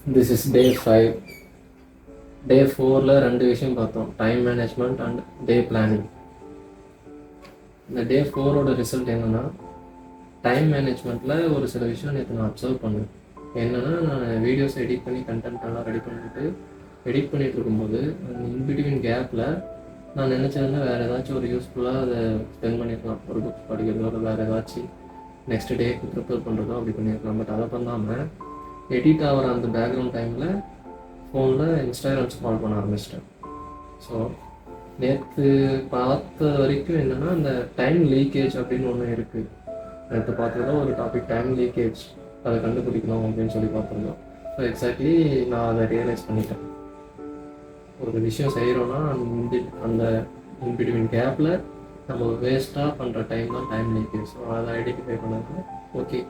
This is day 5. Day 4ல ரெண்டு விஷயம் பார்த்தோம், time management and day planning. இந்த டே 4ஓட ரிசல்ட் என்னென்னா, டைம் மேனேஜ்மெண்ட்டில் ஒரு சில விஷயம் நேற்று நான் அப்சர்வ் பண்ணேன். என்னென்னா, நான் வீடியோஸ் எடிட் பண்ணி கண்டென்ட் நல்லா ரெடி பண்ணிட்டு எடிட் பண்ணிகிட்டு இருக்கும்போது இன்பிட்வீன் கேப்பில் நான் நினச்சதுன்னா வேறு ஏதாச்சும் ஒரு யூஸ்ஃபுல்லாக அதை ஸ்பெண்ட் பண்ணியிருக்கலாம். ஒரு புக்ஸ் படிக்கிறதோ இல்லை வேறு ஏதாச்சும் நெக்ஸ்ட் டேக்கு ப்ரிப்பேர் பண்ணுறதோ அப்படி பண்ணியிருக்கலாம். பட் அதை பண்ணாமல் எடிட் ஆகிற அந்த பேக்ரவுண்ட் டைமில் ஃபோனில் இன்ஸ்டாகிராம் ஸ்க்ரால் பண்ண ஆரம்பிச்சிட்டேன். ஸோ நேற்று பார்த்த வரைக்கும் என்னென்னா, அந்த டைம் லீக்கேஜ் அப்படின்னு ஒன்று இருக்குது. நேற்று பார்த்ததுல ஒரு டாபிக் டைம் லீக்கேஜ், அதை கண்டுபிடிக்கணும் அப்படின்னு சொல்லி பார்த்துருந்தோம். ஸோ எக்ஸாக்ட்லி நான் அதை ரியலைஸ் பண்ணிட்டேன். ஒரு விஷயம் செய்கிறோன்னா அந்த இன்பிட்வீன் கேப்பில் நம்ம வேஸ்ட்டாக பண்ணுற டைம் தான் டைம் லீக்கேஜ். ஸோ அதை ஐடென்டிஃபை பண்ணாங்க. ஓகே,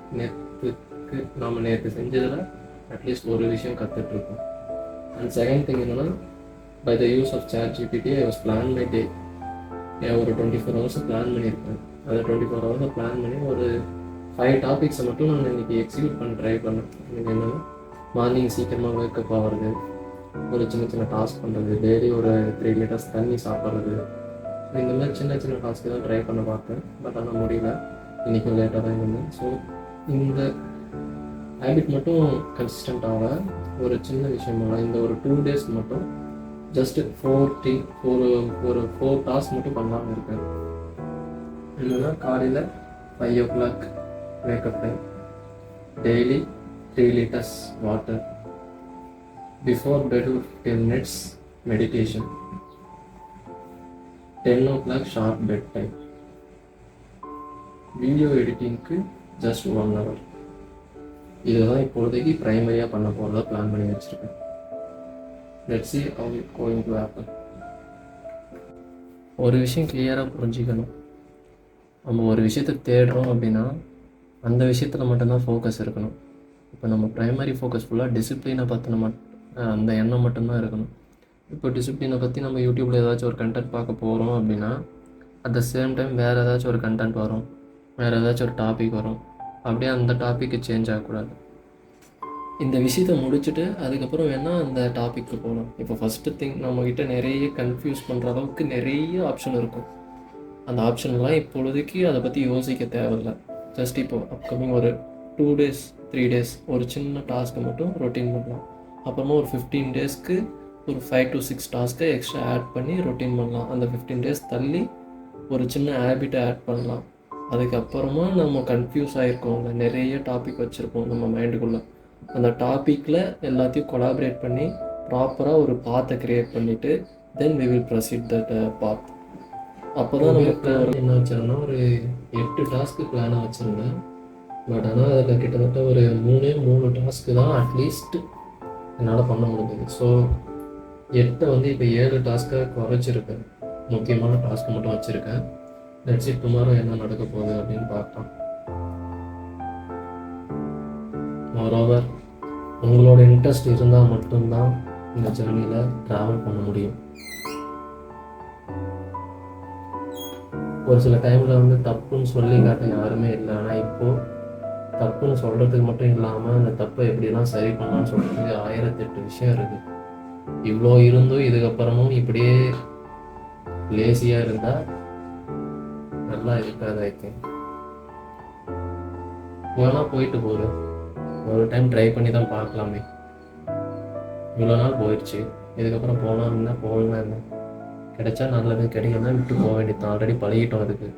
நேற்று செஞ்சதில் அட்லீஸ்ட் ஒரு விஷயம் கற்றுட்ருக்கோம். அண்ட் செகண்ட் திங் என்னென்னா, by the use of ChatGPT I was plan my day. ஒரு 24 ஹவர்ஸ் பிளான் பண்ணியிருப்பேன். அதை 24 ஹவர்ஸை பிளான் பண்ணி ஒரு 5 டாபிக்ஸை மட்டும் நான் இன்றைக்கி எக்ஸிக்யூட் பண்ண ட்ரை பண்ணேன். எனக்கு என்னென்னா, மார்னிங் சீக்கிரமாக வேக்கப் ஆகிறது, ஒரு சின்ன சின்ன டாஸ்க் பண்ணுறது, டெய்லி ஒரு 3 லிட்டர்ஸ் தண்ணி சாப்பிட்றது, இந்த மாதிரி சின்ன சின்ன டாஸ்க்கு தான் ட்ரை பண்ண பார்த்தேன். பட் ஆனால் முடியல, இன்றைக்கும் லேட்டாக தான் இருந்தேன். ஸோ இந்த ஹேபிட் மட்டும் கன்சிஸ்டண்ட்டாக ஒரு சின்ன விஷயமாக இந்த ஒரு 2 டேஸ்க்கு மட்டும் ஜஸ்ட் 4 டாஸ்க் மட்டும் பண்ணலாம்னு இருக்கேன். என்னன்னா, காலையில் 5 o'clock wake up time, daily 3 litres water, before bed 10 minutes meditation, 10 o'clock sharp bed time, video எடிட்டிங்க்கு ஜஸ்ட் 1 hour. இதுதான் இப்போதைக்கு ப்ரைமரியாக பண்ண போகிறதா பிளான் பண்ணி வச்சுருக்கேன். Let's see how it going to happen. ஒரு விஷயம் கிளியராக புரிஞ்சிக்கணும். நம்ம ஒரு விஷயத்தை தேடுறோம் அப்படின்னா அந்த விஷயத்தில் மட்டும்தான் ஃபோக்கஸ் இருக்கணும். இப்போ நம்ம ப்ரைமரி ஃபோக்கஸ் ஃபுல்லாக டிசிப்ளினை பற்றின அந்த எண்ணம் மட்டும்தான் இருக்கணும். இப்போ டிசிப்ளினை பற்றி நம்ம யூடியூப்பில் ஏதாச்சும் ஒரு கண்டென்ட் பார்க்க போகிறோம் அப்படின்னா அட் த சேம் டைம் வேறு ஏதாச்சும் ஒரு கண்டென்ட் வரும், வேறு ஏதாச்சும் ஒரு டாபிக் வரும். அப்படியே அந்த டாப்பிக்கு சேஞ்ச் ஆகக்கூடாது. இந்த விஷயத்தை முடிச்சுட்டு அதுக்கப்புறம் வேணால் அந்த டாப்பிக்கு போகலாம். இப்போ ஃபஸ்ட்டு திங், நம்மக்கிட்ட நிறைய கன்ஃபியூஸ் பண்ணுற அளவுக்கு நிறைய ஆப்ஷன் இருக்கும். அந்த ஆப்ஷன்லாம் இப்பொழுதைக்கு அதை பற்றி யோசிக்க தேவையில்லை. ஜஸ்ட் இப்போது அப்கமிங் ஒரு 2 days 3 days ஒரு சின்ன டாஸ்க்கை மட்டும் ரொட்டீன் பண்ணலாம். அப்புறமா ஒரு 15 daysக்கு ஒரு 5 to 6 டாஸ்க்கை எக்ஸ்ட்ரா ஆட் பண்ணி ரொட்டீன் பண்ணலாம். அந்த 15 days தள்ளி ஒரு சின்ன ஹேபிட்டை ஆட் பண்ணலாம். அதுக்கப்புறமா நம்ம கன்ஃபியூஸ் ஆகிருக்கோங்க, நிறைய டாபிக் வச்சுருப்போம் நம்ம மைண்டுக்குள்ளே. அந்த டாப்பிக்கில் எல்லாத்தையும் கொலாபரேட் பண்ணி ப்ராப்பராக ஒரு பாத்தை க்ரியேட் பண்ணிவிட்டு then we will proceed that path. அப்போ தான் நமக்கு என்ன வச்சிருந்தோம்னா, ஒரு 8 டாஸ்க்கு பிளானாக வச்சுருந்தேன். பட் ஆனால் அதில் கிட்டத்தட்ட ஒரு 3 டாஸ்க்கு தான் அட்லீஸ்ட் என்னால் பண்ண முடிஞ்சது. ஸோ 8 இப்போ 7 டாஸ்க்காக குறைச்சிருக்கேன். முக்கியமான டாஸ்க்கு மட்டும் வச்சுருக்கேன். லெட்ஸ் see டுமாரோ என்ன நடக்க போகுது அப்படின்னு பார்க்கலாம். மோரோவர், உங்களோட இன்ட்ரெஸ்ட் இருந்தால் மட்டும்தான் இந்த ஜர்னியில் ட்ராவல் பண்ண முடியும். ஒரு சில டைமில் தப்புன்னு சொல்லி காட்ட யாருமே இல்லை. ஆனால் இப்போது தப்புன்னு சொல்கிறதுக்கு மட்டும் இல்லாமல் அந்த தப்பை எப்படிலாம் சரி பண்ணலான்னு சொல்கிறதுக்கு 1008 விஷயம் இருக்குது. இவ்வளோ இருந்தும் இதுக்கப்புறமும் இப்படியே லேசியாக இருந்தால் நல்லா இருக்காது. ஐ திங்க் வேணால் போயிட்டு போகுது, ஒரு டைம் ட்ரை பண்ணி தான் பார்க்கலாமே. இவ்வளோ நாள் போயிடுச்சு, இதுக்கப்புறம் போனால் என்ன, போகலாம் என்ன, கிடைச்சா நல்லது, கிடைக்கலன்னா விட்டு போக வேண்டியது. ஆல்ரெடி பழகிட்டோம் அதுக்கு.